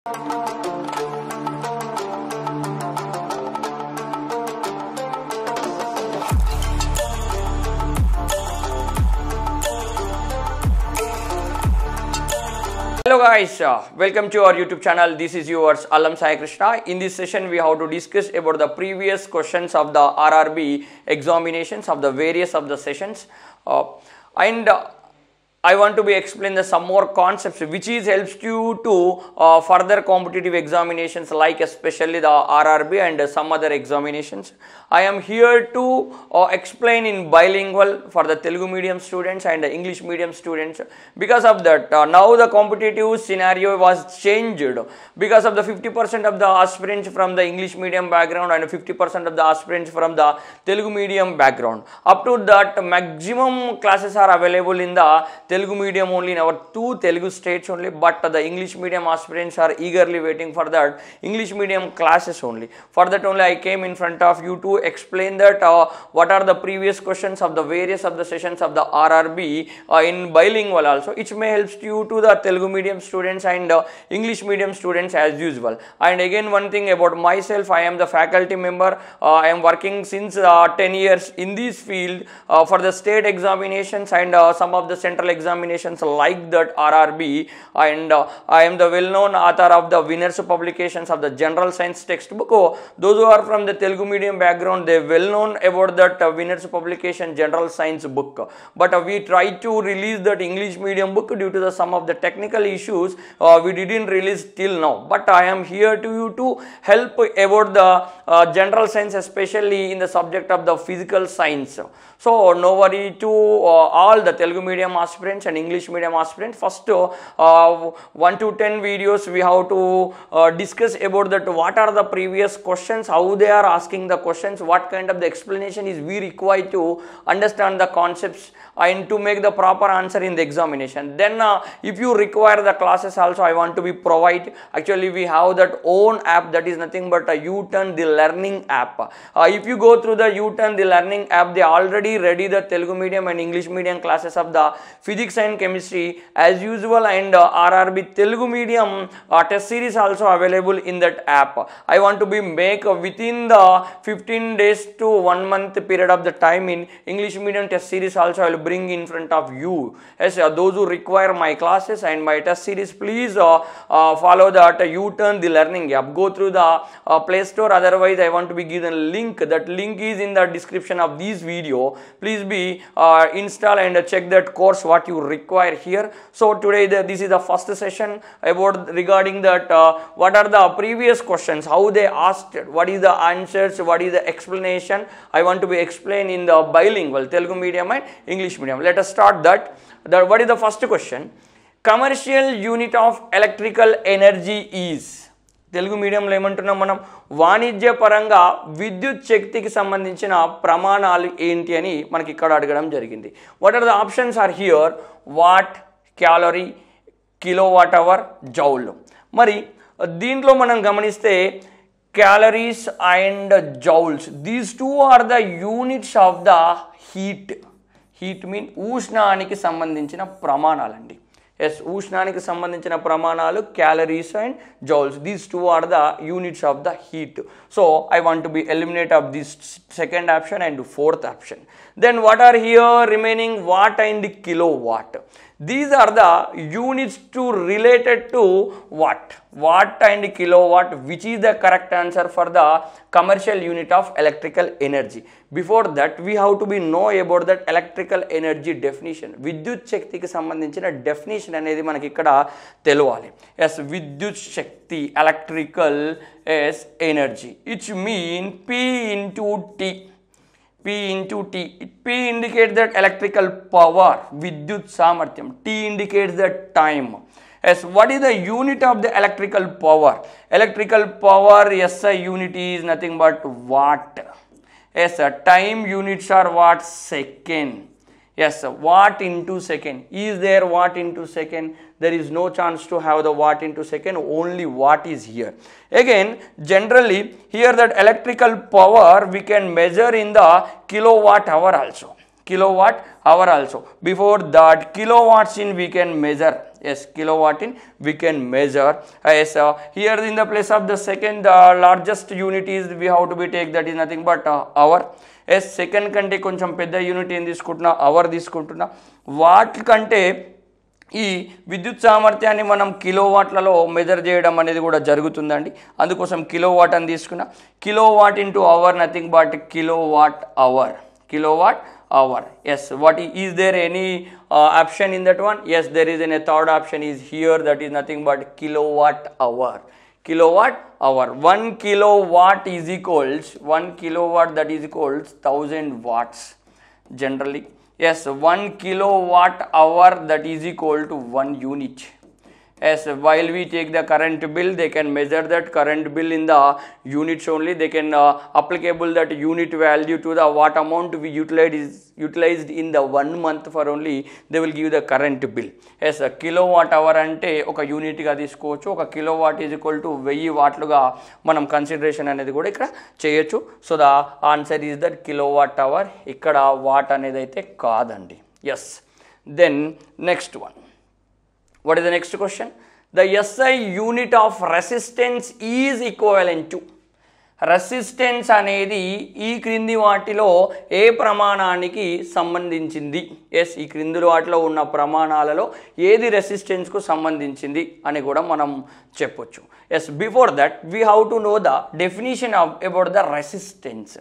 Hello guys, welcome to our YouTube channel. This is yours Allam Sai Krishna. In this session we have to discuss about the previous questions of the RRB examinations of the various of the sessions and I want to explain some more concepts which helps you to further competitive examinations like especially the RRB and some other examinations. I am here to explain in bilingual for the Telugu medium students and the English medium students. Because of that, now the competitive scenario was changed because of the 50% of the aspirants from the English medium background and 50% of the aspirants from the Telugu medium background. Up to that, maximum classes are available in the Telugu medium only in our two Telugu states only, but the English medium aspirants are eagerly waiting for that English medium classes only. For that only I came in front of you to explain that what are the previous questions of the various of the sessions of the RRB in bilingual also. It may help you to the Telugu medium students and English medium students as usual. And again one thing about myself, I am the faculty member. I am working since 10 years in this field for the state examinations and some of the central examinations like that RRB, and I am the well-known author of the winners publications of the general science textbook. Those who are from the Telugu medium background, they well known about that winners publication general science book, but we tried to release that English medium book due to the some of the technical issues we didn't release till now, but I am here to you to help about the general science, especially in the subject of the physical science. So no worry to all the Telugu medium aspirants and English medium aspirants. First 1 to 10 videos we have to discuss about that what are the previous questions, how they are asking the questions, what kind of the explanation is we require to understand the concepts and to make the proper answer in the examination. Then if you require the classes also, I want to be provide. Actually we have that own app that is nothing but a U-Turn the learning app. If you go through the U-Turn the learning app, they already ready the Telugu medium and English medium classes of the physics and chemistry as usual, and RRB Telugu medium test series also available in that app. I want to be make within the 15 days to 1 month period of the time in English medium test series also I will bring in front of you. Yes, those who require my classes and my test series, please follow that U-Turn the learning app. Go through the Play Store, otherwise I want to be given a link. That link is in the description of this video. Please be install and check that course what you require here. So today this is the first session about regarding that what are the previous questions, how they asked, what is the answers, what is the explanation. I want to be explained in the bilingual Telugu medium and English medium. Let us start that. What is the first question? Commercial unit of electrical energy is. Telugu మీడియంలో ఏమంటున్నాం మనం, వాణిజ్యపరంగా విద్యుత్ శక్తికి సంబంధించిన ప్రమాణాలు ఏంటి అని మనకి ఇక్కడ అడగడం జరిగింది. What are the options are here, what, calorie, kilowatt hour, joule. మరి దీంట్లో మనం గమనిస్తే calories and joules, these two are the units of the heat. Heat mean ఉష్ణానికి సంబంధించిన ప్రమాణాలండి. ఎస్, ఉష్ణానికి సంబంధించిన ప్రమాణాలు calories and joules. These two are the units of the heat. So I want to be eliminate of this second option and fourth option. Then what are here remaining? Watt and kilowatt. These are the units to related to watt. Watt and kilowatt, which is the correct answer for the commercial unit of electrical energy. Before that, we have to be know about that electrical energy definition. Vidyut Shakti ki sambandhinchina definition anedi manaki ikkada teluvali. Yes, Vidyut Shakti, electrical is energy. It means P into T. P into T. P indicates that electrical power, Vidyut Samarthyam. T indicates the time. Yes, what is the unit of the electrical power? Electrical power, SI unit is nothing but watt. Yes, time units are what? Second. Yes, watt into second. Is there watt into second? There is no chance to have the watt into second, only watt is here. Again, generally here that electrical power we can measure in the kilowatt hour also. kilowatt hour also. Before that, kilowatts in we can measure. Yes, kilowatt in we can measure. Yes, here in the place of the second largest unit is we have to be take, that is nothing but hour. Yes, second కంటే కొంచెం పెద్ద unit ఏం తీసుకుంటున్నా, hour తీసుకుంటున్నా. What కంటే ఈ విద్యుత్ సామర్థ్యాన్ని మనం కిలోవాట్లలో మెజర్ చేయడం అనేది కూడా జరుగుతుందండి. అందుకోసం కిలోవాట్ అని తీసుకున్నా. Kilowatt into hour nothing but kilowatt hour. Kilowatt hour. Yes, what is there any option in that one? Yes, there is a third option is here, that is nothing but kilowatt hour. Kilowatt hour. 1 kilowatt is equals 1 kilowatt, that is equals 1000 watts generally. Yes, 1 kilowatt hour, that is equal to 1 unit. Yes, while we take the current bill, they can measure that current bill in the units only. They can applicable that unit value to the what amount we utilized in the 1 month for only, they will give the current bill. Yes, a kilowatt hour ante oka unit ga తీసుకోవచ్చు. ఒక kilowatt is equal to 1000 వాట్లుగా మనం consideration అనేది కూడా ఇక్కడ చేయొచ్చు. So the answer is that kilowatt hour. ఇక్కడ watt అనేది అయితే కాదండి. Yes, then next one. What is the next question? The SI unit of resistance is equivalent to. Resistance అనేది ఈ క్రింది వాటిలో ఏ ప్రమాణానికి సంబంధించింది? ఎస్, ఈ క్రింది వాటిలో ఉన్న ప్రమాణాలలో ఏది రెసిస్టెన్స్కు సంబంధించింది అని కూడా మనం చెప్పొచ్చు. Yes, before that we have to know the definition about the resistance.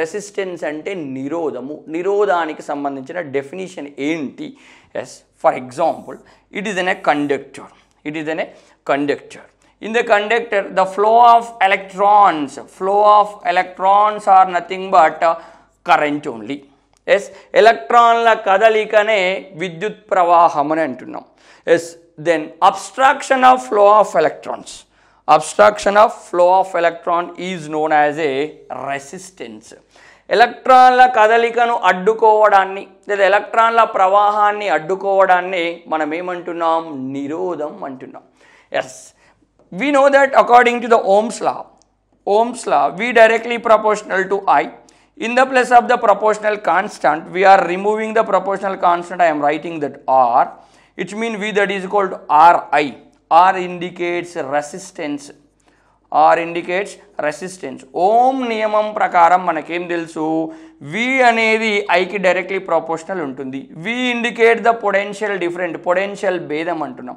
Resistance అంటే నిరోధము. నిరోధానికి సంబంధించిన డెఫినిషన్ ఏంటి? Yes, for example, it is in a conductor. In the conductor, the flow of electrons are nothing but current only. Yes, ఎలక్ట్రాన్ల కదలికనే విద్యుత్ ప్రవాహం అని అంటున్నాం. Yes, then obstruction of flow of electron is known as a resistance. ఎలక్ట్రాన్ల కదలికను అడ్డుకోవడాన్ని లేదా ఎలక్ట్రాన్ల ప్రవాహాన్ని అడ్డుకోవడాన్ని మనం ఏమంటున్నాం? నిరోధం అంటున్నాం. Yes, we know that according to the Ohm's law, V directly proportional to I. In the place of the proportional constant, we are removing the proportional constant. I am writing that R. It means V that is called Ri. R indicates resistance. Ohm నియమం ప్రకారం మనకేం తెలుసు? V అనేది Iకి directly proportional ఉంటుంది. V indicate the potential భేదం అంటున్నాం.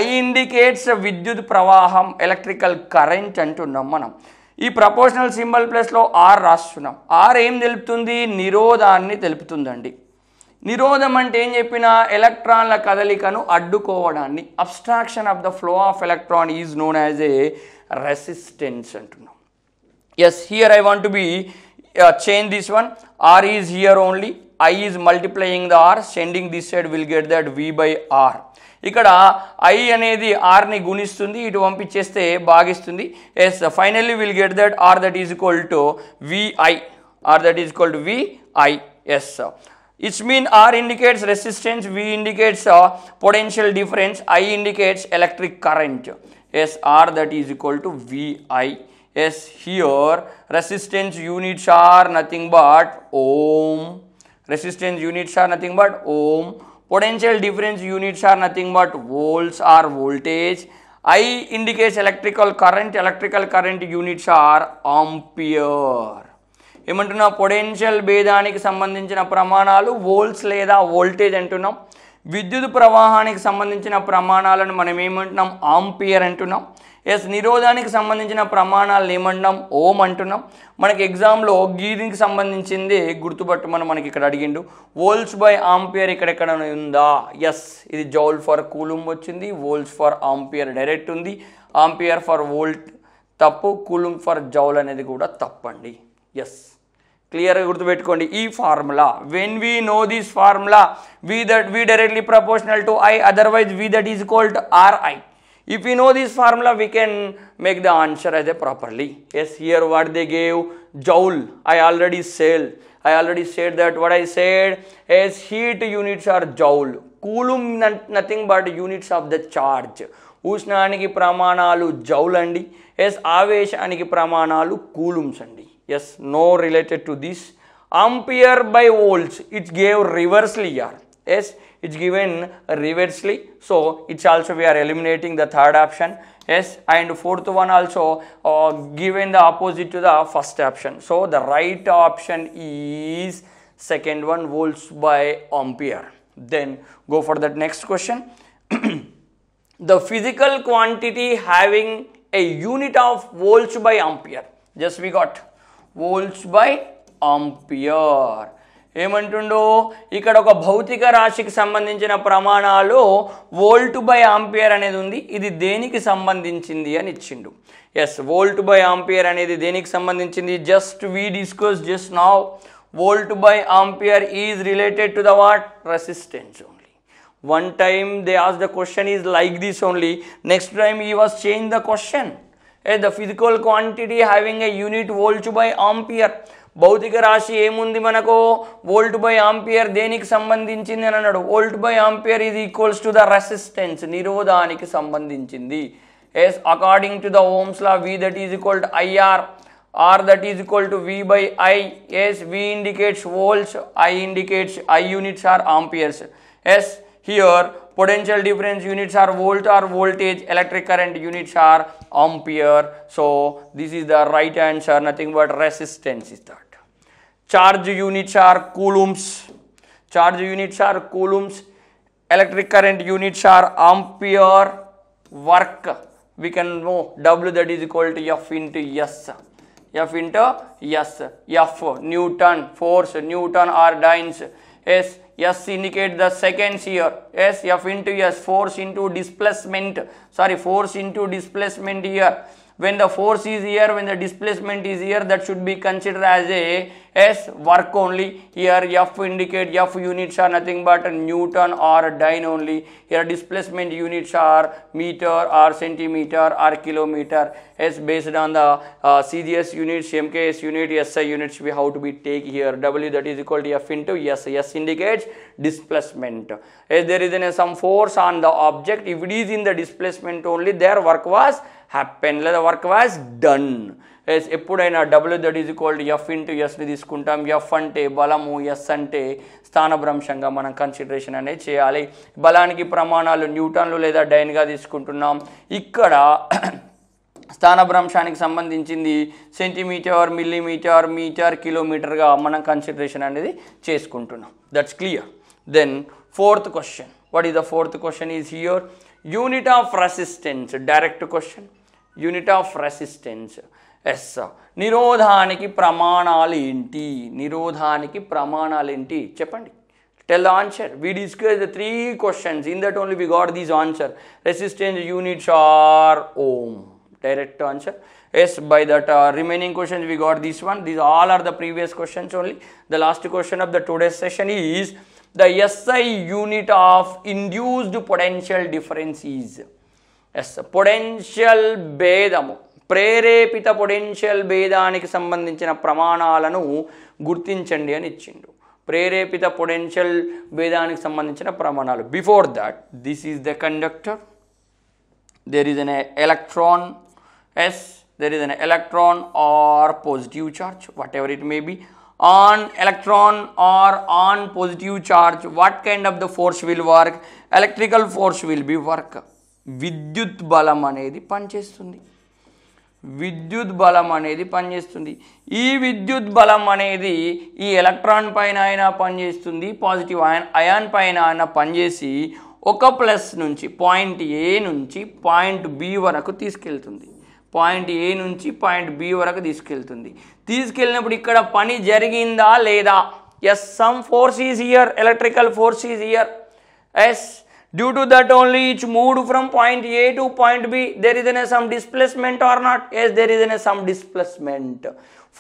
I indicates విద్యుత్ ప్రవాహం, ఎలక్ట్రికల్ కరెంట్ అంటున్నాం మనం. ఈ ప్రపోర్షనల్ సింబల్ ప్లేస్లో R రాస్తున్నాం. R ఏం తెలుపుతుంది? నిరోధాన్ని తెలుపుతుందండి. నిరోధం అంటే ఏం చెప్పినా ఎలక్ట్రాన్ల కదలికను అడ్డుకోవడాన్ని. Abstraction of the flow of electron is known as a resistance అంటున్నాం. Yes, here I want to be change this one. R is here only. I is multiplying the R, sending this side will get that V by R. ఇక్కడ I అనేది R ని గుణిస్తుంది, ఇటు పంపించేస్తే భాగిస్తుంది. Yes, finally will get that R that is equal to VI. Yes, it means R indicates resistance, V indicates potential difference, I indicates electric current. Yes, R that is equal to VI. Yes, here resistance units are nothing but ohm. Potential difference units are nothing but volts or voltage. I indicates electrical current units are ampere. ఏమంటున్నా? Potential భేదానికి సంబంధించిన ప్రమాణాలు volts లేదా voltage అంటున్నాం. విద్యుత్ ప్రవాహానికి సంబంధించిన ప్రమాణాలను మనం ఏమంటున్నాం? ఆంపియర్ అంటున్నాం. ఎస్, నిరోధానికి సంబంధించిన ప్రమాణాలను ఏమంటున్నాం? ఓమ్ అంటున్నాం. మనకి ఎగ్జామ్లో దీనికి సంబంధించింది గుర్తుపట్టమని మనకి ఇక్కడ అడిగిండు. వోల్ట్స్ బై ఆంపియర్ ఇక్కడెక్కడ ఉందా? ఎస్, ఇది జౌల్ ఫర్ కూలుమ్ వచ్చింది. వోల్ట్స్ ఫర్ ఆంపియర్ డైరెక్ట్ ఉంది. ఆంపియర్ ఫర్ వోల్ట్ తప్పు, కూలుమ్ ఫర్ జౌల్ అనేది కూడా తప్పండి. ఎస్, క్లియర్గా గుర్తుపెట్టుకోండి ఈ formula. When we know this formula, V directly proportional to I, otherwise V that is called Ri. If we know this formula, we can make the answer as a properly. Yes, here what they gave, joule. I already said that what I said is heat units are joule. Coulomb nothing but units of the charge. ఉష్ణానికి ప్రమాణాలు joule అండి. Yes, ఆవేశానికి ప్రమాణాలు coulombs అండి. Yes, no related to this. ampere by volts, it gave reversely here. Yes, it's given reversely, so it's also we are eliminating the third option. Yes, and fourth one also given the opposite to the first option. So the right option is second one, volts by ampere. Then go for that next question. The physical quantity having a unit of volts by ampere. Just we got volts by ampere. ఏమంటుండో ఇక్కడ ఒక భౌతిక రాశికి సంబంధించిన ప్రమాణాలు volt by ampere అనేది ఉంది. ఇది దేనికి సంబంధించింది అని ఇచ్చిండు. ఎస్, వోల్ట్ బై ఆంపియర్ అనేది దేనికి సంబంధించింది? Just we discuss just now. Volt by ampere is related to the watt? Resistance only. One time they asked the question is like this only. Next time he was changed the question. The physical quantity having a unit volt by ampere. భౌతిక రాశి ఏముంది మనకు? Volt by ampere దేనికి సంబంధించింది అని అన్నాడు. Volt by ampere is equals to the resistance, నిరోధానికి సంబంధించింది. Yes, according to the Ohm's law V that is equal to IR, R that is equal to V by I. Yes, V indicates volts, I indicates I units are amperes. Yes, here potential difference units are volt or voltage, electric current units are ampere. So this is the right answer, nothing but resistance is that. Charge units are coulombs, charge units are coulombs, electric current units are ampere. Work we can know W that is equal to F into S. F into S. F Newton, force Newton or dynes. S, S indicate the seconds here. S, F into S, force into displacement. Sorry, force into displacement here. When the force is here, when the displacement is here, that should be considered as a S, work only. Here F indicate, F units are nothing but Newton or dyne only. Here displacement units are meter or centimeter or kilometer. S based on the CGS units, MKS unit, SI units we have to be take here. W that is equal to F into S. S indicates displacement. As there is some force on the object, if it is in the displacement only, their work was happen, the work was done. Yes, ఎప్పుడైనా W that is equal to F into S ని తీసుకుంటాం. F అంటే బలము, S అంటే స్థానభ్రంశంగా మనం consideration అనేది చేయాలి. బలానికి ప్రమాణాలు న్యూటన్లు లేదా డైన్గా తీసుకుంటున్నాం. ఇక్కడ స్థానభ్రంశానికి సంబంధించింది సెంటీమీటర్, మిల్లీమీటర్, మీటర్, కిలోమీటర్గా మనం కన్సిడరేషన్ అనేది చేసుకుంటున్నాం. That's clear. Then fourth question. What is the fourth question is here. Unit of resistance. Direct question. Unit of resistance. Yes, నిరోధానికి ప్రమాణాలు ఏంటి? నిరోధానికి ప్రమాణాలు ఏంటి చెప్పండి. Tell the answer. We discussed the 3 questions. In that only we got this answer. Resistance units are ohm. Direct answer. Yes, by that remaining questions we got this one. These all are the previous questions only. The last question of the today's session is the SI unit of induced potential difference is. Yes, potential భేదము, ప్రేరేపిత potential భేదానికి సంబంధించిన ప్రమాణాలను గుర్తించండి అని ఇచ్చిండు. ప్రేరేపిత potential భేదానికి సంబంధించిన ప్రమాణాలు. Before that, this is the conductor, there is an electron. S, there is an electron or positive charge, whatever it may be. On electron or on positive charge, what kind of the force will work? Electrical force will be work. విద్యుత్ బలం అనేది పనిచేస్తుంది. విద్యుత్ బలం అనేది పనిచేస్తుంది. ఈ విద్యుత్ బలం అనేది ఈ ఎలక్ట్రాన్ పైన అయినా పనిచేస్తుంది, పాజిటివ్ అయాన్ పైన అయినా పనిచేసి ఒక ప్లస్ నుంచి పాయింట్ ఏ నుంచి పాయింట్ బి వరకు తీసుకెళ్తుంది. పాయింట్ ఏ నుంచి పాయింట్ బి వరకు తీసుకెళ్తుంది. తీసుకెళ్ళినప్పుడు ఇక్కడ పని జరిగిందా లేదా? Yes, some force is here, electrical force is here. Yes, due to that only it moved from point A to point B. There is some displacement or not? Yes, there is some displacement.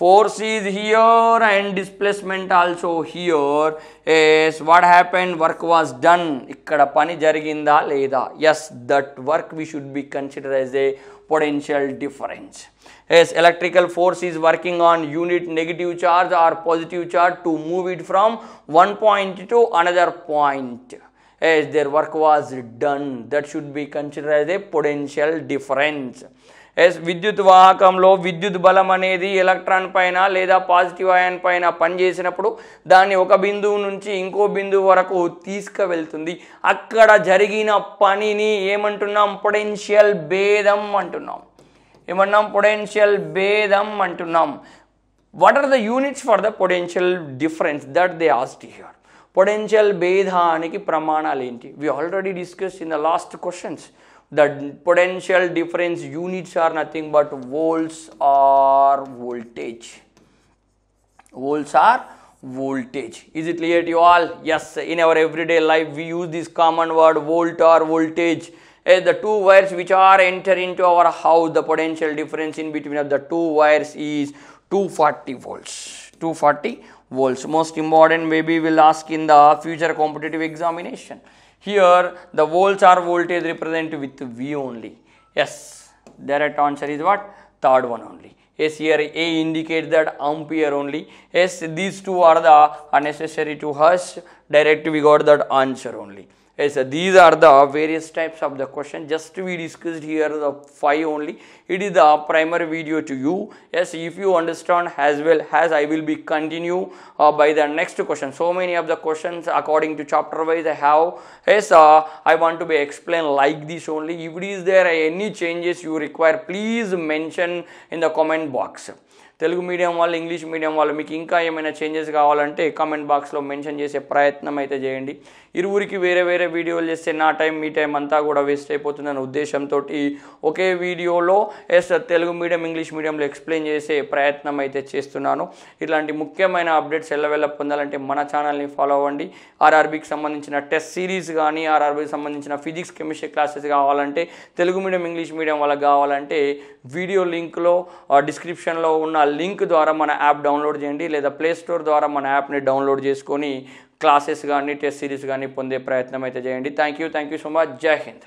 Force is here and displacement also here. Yes, what happened? Work was done. Ikkada pani jariginda leda? Yes, that work we should be considered as a potential difference. Yes, electrical force is working on unit negative charge or positive charge to move it from one point to another point. As their work was done, that should be considered as a potential difference. Yes విద్యుత్ వాహకంలో విద్యుత్ బలం అనేది electron పైన లేదా positive ion పైన పనిచేసినప్పుడు దాన్ని ఒక బిందువు నుంచి ఇంకో బిందువు వరకు తీసుకువెళ్తుంది. అక్కడ జరిగిన పనిని ఏమంటున్నాం? పొటెన్షియల్ భేదం అంటున్నాం. ఏమన్నాం? పొటెన్షియల్ భేదం అంటున్నాం. What are the units for the potential difference that they asked here? Potential భేదానికి ప్రమాణాలు ఏంటి? We already discussed in the last questions. The potential difference units are nothing but volts or voltage. Volts are voltage. Is it clear to you all? Yes, in our everyday life we use this common word volt or voltage. The two wires which are enter into our house, the potential difference in between of the two wires is 240 volts. 240 volts. Most important, maybe will ask in the future competitive examination. Here the volts or voltage represent with V only. Yes, direct answer is what? Third one only. Yes, here A indicates that ampere only. Yes, these two are the unnecessary to us. Direct we got that answer only. Yes, these are the various types of the question. Just we discussed here the 5 only. It is the primary video to you. Yes, if you understand as well as I will be continue by the next question. So many of the questions according to chapter wise I have. Yes, I want to be explained like this only. If it is there any changes you require, please mention in the comment box. Telugu medium వాళ్ళు English medium వాళ్ళు మీకు ఇంకా ఏమైనా changes కావాలంటే comment బాక్స్లో mention చేసే ప్రయత్నం అయితే చేయండి. ఇరువురికి వేరే వేరే వీడియోలు చేస్తే నా టైం మీ టైం అంతా కూడా వేస్ట్ అయిపోతుందనే ఉద్దేశంతో ఒకే వీడియోలో తెలుగు మీడియం ఇంగ్లీష్ మీడియంలో ఎక్స్ప్లెయిన్ చేసే ప్రయత్నం అయితే చేస్తున్నాను. ఇట్లాంటి ముఖ్యమైన అప్డేట్స్ ఎల్లవెల్ల పొందాలంటే మన ఛానల్ని ఫాలో అవ్వండి. ఆర్ఆర్బీకి సంబంధించిన టెస్ట్ సిరీస్ కానీ ఆర్ఆర్బీకి సంబంధించిన ఫిజిక్స్ కెమిస్ట్రీ క్లాసెస్ కావాలంటే తెలుగు మీడియం ఇంగ్లీష్ మీడియం వాళ్ళకి కావాలంటే వీడియో లింక్లో డిస్క్రిప్షన్లో ఉన్న లింక్ ద్వారా మన యాప్ డౌన్లోడ్ చేయండి, లేదా ప్లే స్టోర్ ద్వారా మన యాప్ని డౌన్లోడ్ చేసుకొని క్లాసెస్ కానీ టెస్ట్ సిరీస్ కానీ పొందే ప్రయత్నం అయితే చేయండి. Thank you so much. జై హింద్.